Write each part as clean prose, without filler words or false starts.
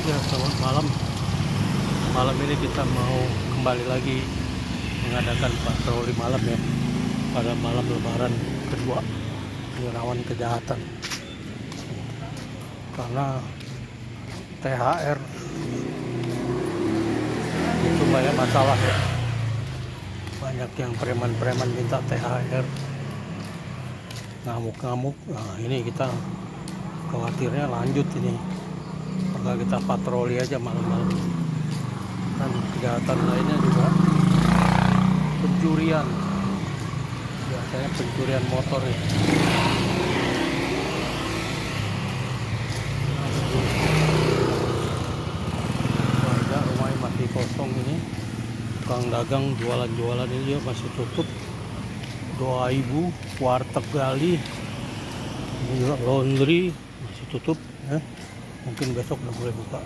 Ya, selamat malam. Malam ini kita mau kembali lagi mengadakan patroli malam ya, pada malam Lebaran kedua di rawan kejahatan. Karena THR itu banyak masalah ya. Banyak yang preman-preman minta THR, ngamuk-ngamuk. Nah, ini kita khawatirnya lanjut ini. Maka kita patroli aja malam-malam. Dan kejahatan lainnya juga pencurian. Biasanya pencurian motor ya. Warga rumahnya masih kosong ini. Tukang dagang jualan-jualan ini juga masih tutup. Doa Ibu, warteg Gali, juga laundry masih tutup ya. Mungkin besok udah boleh buka.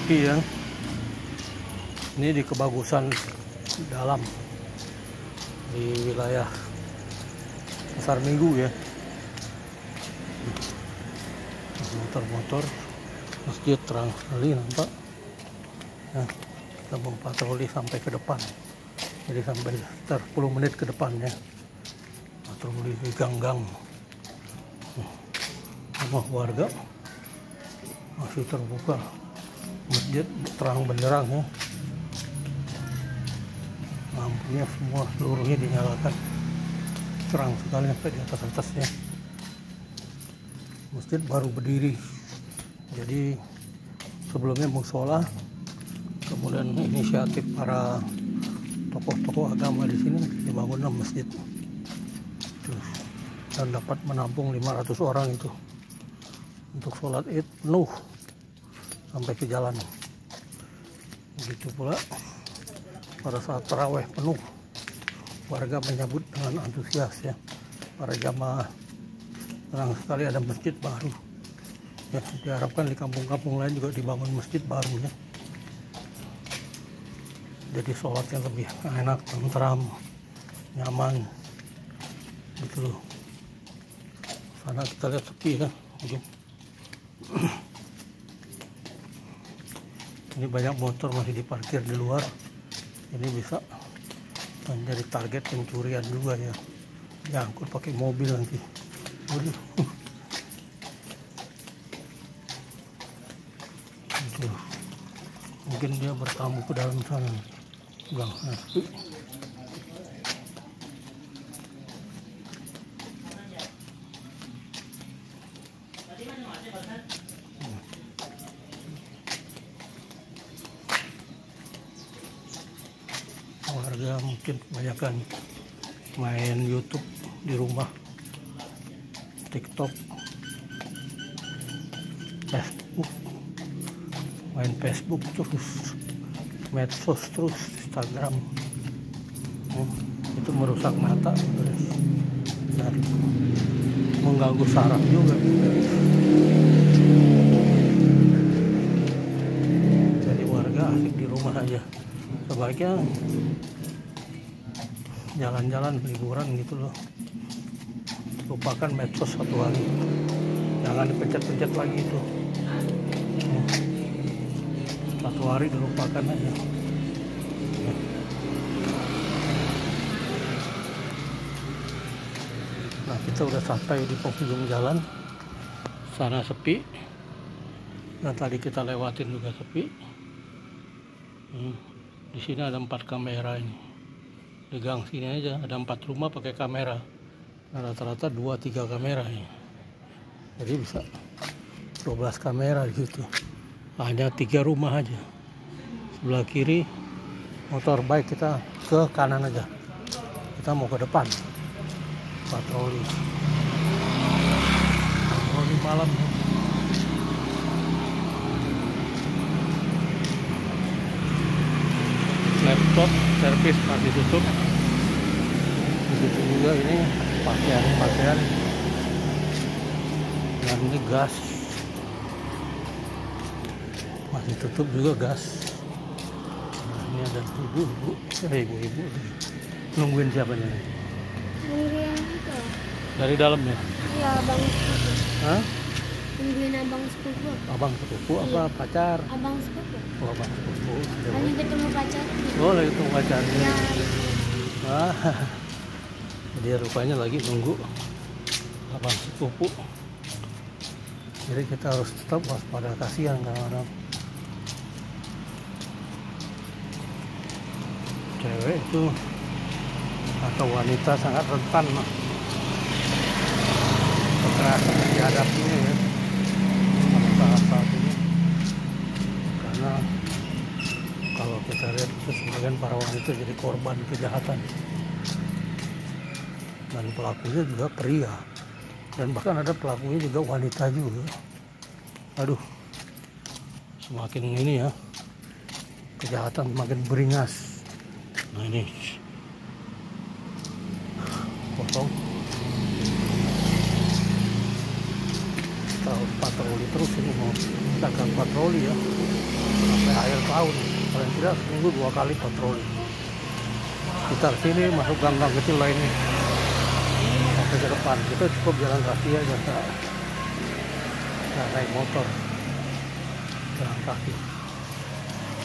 Iya, ini di Kebagusan dalam di wilayah Pasar Minggu ya. Motor-motor, masjid terang sekali nampak. Nah, kita mau patroli sampai ke depan. Jadi sampai sekitar 10 menit ke depannya. Patroli di gang-gang. Rumah warga masih terbuka. Masjid terang benderang ya. Lampunya semua seluruhnya dinyalakan. Terang sekali sampai di atas-atasnya. Masjid baru berdiri. Jadi sebelumnya musola, kemudian inisiatif para tokoh-tokoh agama di sini dibangunlah masjid. Dan dapat menampung 500 orang itu untuk sholat Id penuh sampai ke jalan. Begitu pula pada saat taraweh penuh, warga menyambut dengan antusias ya. Para jamaah senang sekali ada masjid baru ya. Diharapkan di kampung-kampung lain juga dibangun masjid baru ya. Jadi sholatnya lebih enak, tentram, nyaman gitu loh. Sana kita lihat sepi kan. Ini banyak motor masih diparkir di luar. Ini bisa menjadi target pencurian juga ya. Diangkut pakai mobil nanti. Waduh. Mungkin dia bertamu ke dalam sana. Gang. Warga mungkin kebanyakan main YouTube di rumah, TikTok, main Facebook terus, medsos terus, Instagram. Itu merusak mata dan mengganggu saraf juga. Jadi warga asik di rumah aja. Sebaiknya jalan-jalan liburan gitu loh. Lupakan medsos satu hari. Jangan dipencet-pencet lagi itu. Satu hari dilupakan aja. Nah, kita udah santai di penghujung jalan. Sana sepi. Dan tadi kita lewatin juga sepi. Di sini ada 4 kamera ini. Di gang sini aja ada 4 rumah pakai kamera. Nah, rata-rata 2-3 kamera ini. Jadi bisa 12 kamera di situ. Hanya 3 rumah aja. Sebelah kiri motor bike, kita ke kanan aja. Kita mau ke depan. Patroli. Patroli malam. Laptop servis masih tutup. Begitu juga ini pakaian dan ini gas masih tutup juga gas. Nah, ini ada ibu-ibu nungguin siapanya nih? Nungguin itu Dari dalam ya? Iya, abang sepupu. Hah? Tungguin abang sepupu. Abang sepupu apa pacar? Abang sepupu. Oh, abang sepupu. Lagi ketemu pacar. Oh, lagi ketemu pacarnya. Ya. Ah, dia rupanya lagi nunggu abang sepupu. Jadi kita harus tetap waspada, kasihan kadang-kadang. Cewek itu atau wanita sangat rentan kekerasan yang dihadapinya ya pada saat ini, karena kalau kita lihat itu sebagian para wanita jadi korban kejahatan dan pelakunya juga pria dan bahkan ada pelakunya juga wanita juga. Aduh, semakin ini ya kejahatan semakin beringas. Nah ini potong, kita harus patroli terus ini, mau dagang patroli ya sampai akhir tahun, paling tidak seminggu 2 kali patroli sekitar sini, masuk gang-gang kecil lainnya sampai ke depan. Kita cukup jalan kaki aja, nggak naik motor, jalan kaki.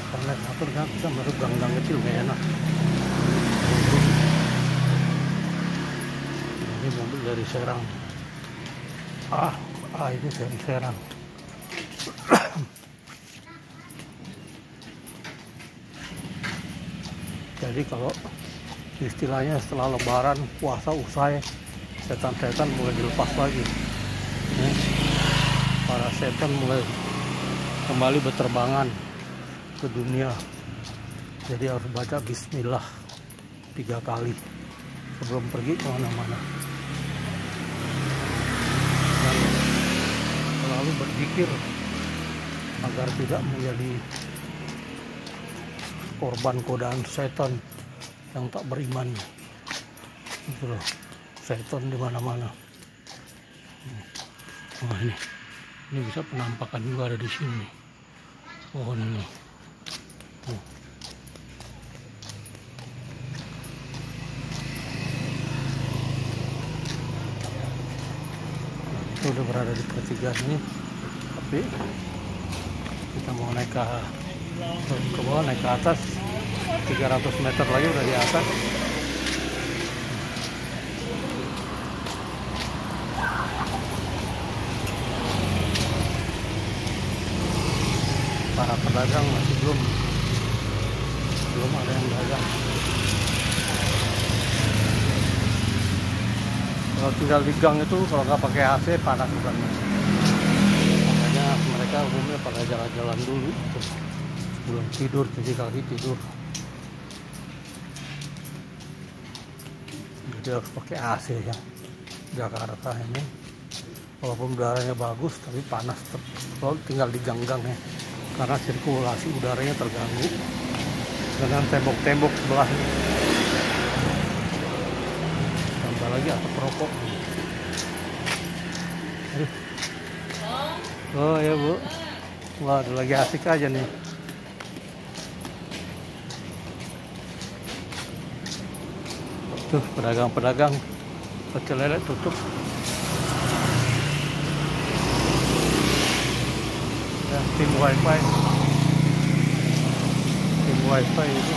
Kalau naik motor kan kita masuk gang-gang kecil nggak enak. Ini mobil dari Serang. Ini dari Serang. Jadi kalau istilahnya setelah Lebaran, puasa usai, setan-setan mulai dilepas lagi. Para setan mulai kembali berterbangan ke dunia. Jadi harus baca bismillah 3 kali sebelum pergi kemana-mana. Dan selalu berzikir agar tidak menjadi korban godaan setan yang tak beriman. Itu loh, setan di mana-mana. Wah, ini bisa penampakan juga ada di sini. Pohon ini. Tuh. Kita udah berada di pertigaan ini, tapi kita mau naik ke bawah, naik ke atas 300 meter lagi udah di atas. Para pedagang masih belum ada yang dagang. Kalau tinggal di gang itu kalau nggak pakai AC panas banget. Makanya mereka umumnya pada jalan-jalan dulu gitu. Belum tidur, cuci kaki tidur. Jadi harus pakai AC ya. Jakarta ini walaupun udaranya bagus tapi panas kalau tinggal di gang-gang ya, karena sirkulasi udaranya terganggu dengan tembok-tembok sebelahnya. Tambah lagi asap rokok. Aduh. Oh ya Bu, wah ada lagi asik aja nih. Tuh pedagang-pedagang pecel lele tutup. Ya, tim wifi itu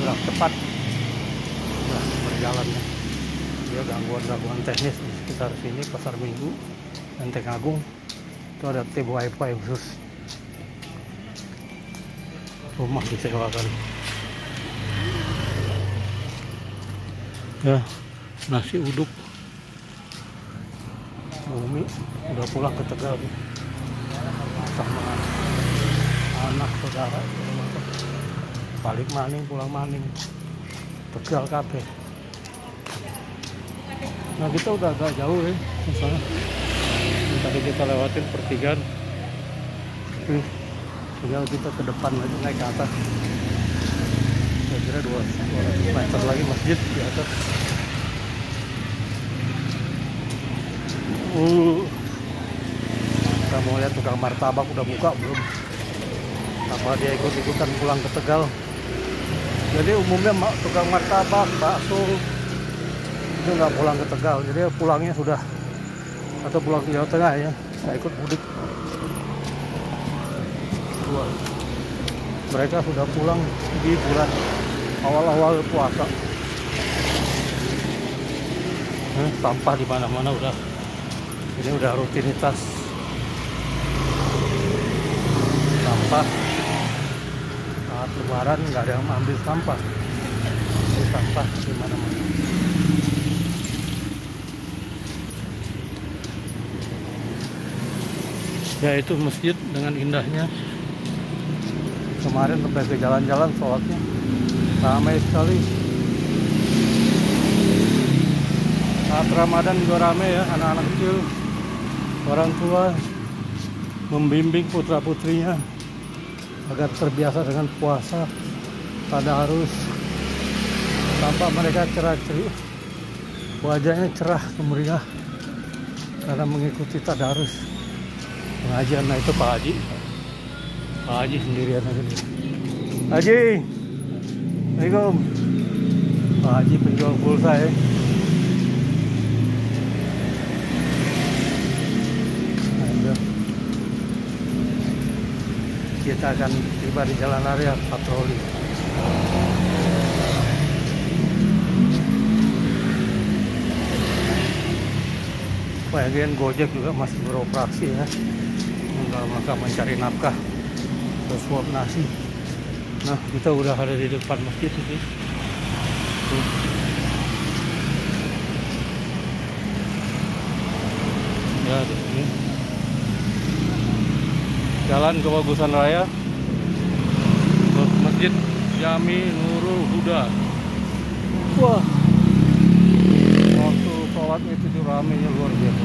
gerak cepat berjalan ya. Dia gangguan teknis di sekitar sini, Pasar Minggu, Lenteng Agung itu ada tim wifi khusus, rumah disewakan. Ya, nasi uduk. Umi udah pulang ke Tegal sama anak saudara, balik maning pulang maning Tegal kabeh. Nah kita udah agak jauh ya, misalnya tadi kita lewatin pertigaan, tinggal kita ke depan lagi naik ke atas. Saya kira 200 meter lagi masjid di atas. Kita mau lihat tukang martabak udah buka belum? Apa dia ikut-ikutan pulang ke Tegal? Jadi umumnya tukang martabak, bakso, itu nggak pulang ke Tegal, jadi pulangnya sudah atau pulang ke Jawa Tengah ya, nggak ikut mudik. Mereka sudah pulang di bulan awal-awal puasa. Sampah di mana-mana udah, ini udah rutinitas sampah. Saat Lebaran nggak ada yang ambil sampah, ini sampah di mana-mana. Ya itu masjid dengan indahnya. Kemarin sampai ke jalan-jalan sholatnya ramai sekali. Saat Ramadan juga ramai ya, anak-anak kecil, orang tua membimbing putra-putrinya agar terbiasa dengan puasa tadarus. Tampak mereka cerah-cerih, wajahnya cerah sumringah karena mengikuti tadarus pengajian. Nah itu Pak Haji, Pak Haji sendirian aja nih. Haji, Assalamualaikum. Pak Haji penjual pulsa ya. Kita akan tiba di jalan raya patroli. Bagian Gojek juga masih beroperasi ya, dalam rangka mencari nafkah sesuap nasi. Nah kita udah ada di depan masjid ini. Ya ini Jalan Kebagusan Raya, Masjid Jami Nurul Huda. Wah, waktu sholat itu ramainya luar biasa.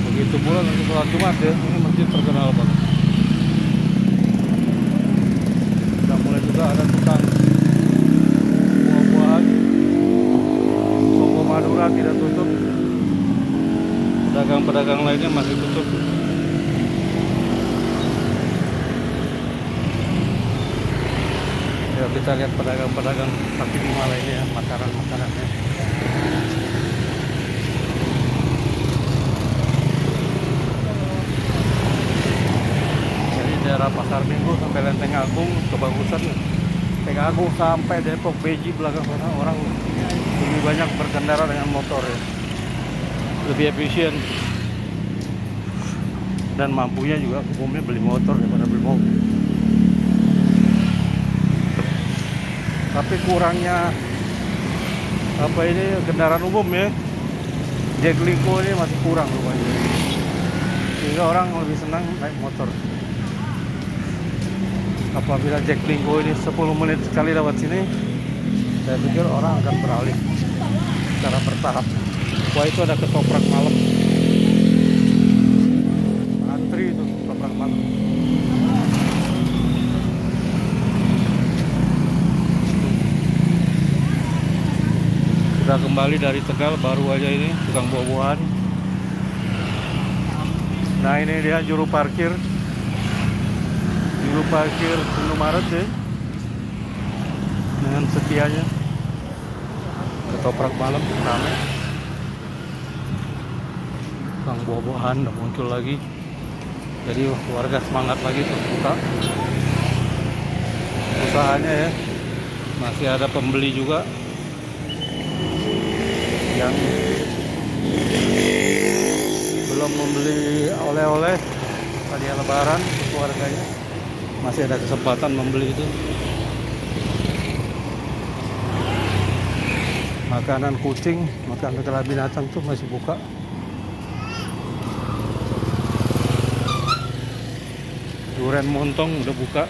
Begitu pula nanti sholat Jumat ya, ini masjid terkenal banget. Sudah mulai juga ada tukang buah-buahan. Toko Madura tidak tutup, pedagang-pedagang lainnya masih tutup. Ya, kita lihat pedagang-pedagang kaki lima lainnya, makanan-makanannya. Jadi daerah Pasar Minggu sampai Lenteng Agung, Kebagusan, Lenteng Agung sampai Depok Beji belakang sana orang lebih banyak berkendara dengan motor ya, lebih efisien dan mampunya juga umumnya beli motor daripada beli mobil. Tapi kurangnya apa ini kendaraan umum ya, Jaklingko ini masih kurang rupanya, sehingga orang lebih senang naik motor. Apabila Jaklingko ini 10 menit sekali lewat sini, saya pikir orang akan beralih secara bertahap. Wah itu ada ketoprak malam, antri itu ketoprak malam. Sudah kembali dari Tegal, baru aja ini tukang buah-buahan. Nah ini dia juru parkir Indomaret ya, dengan setianya. Ketoprak malam ramai, tukang buah-buahan udah muncul lagi, jadi warga semangat lagi untuk buka usahanya ya. Masih ada pembeli juga yang belum membeli oleh-oleh tadi Lebaran untuk keluarganya, masih ada kesempatan membeli itu. Makanan kucing, makanan segala binatang tuh masih buka. Durian montong udah buka.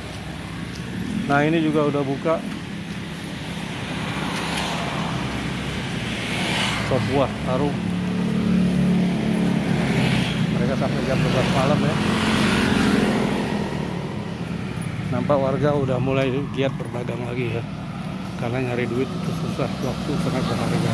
Nah ini juga udah buka. Sop buah tarung. Mereka sampai jam 12 malam ya. Nampak warga udah mulai giat berdagang lagi ya, karena nyari duit itu susah, waktu sangat berharga.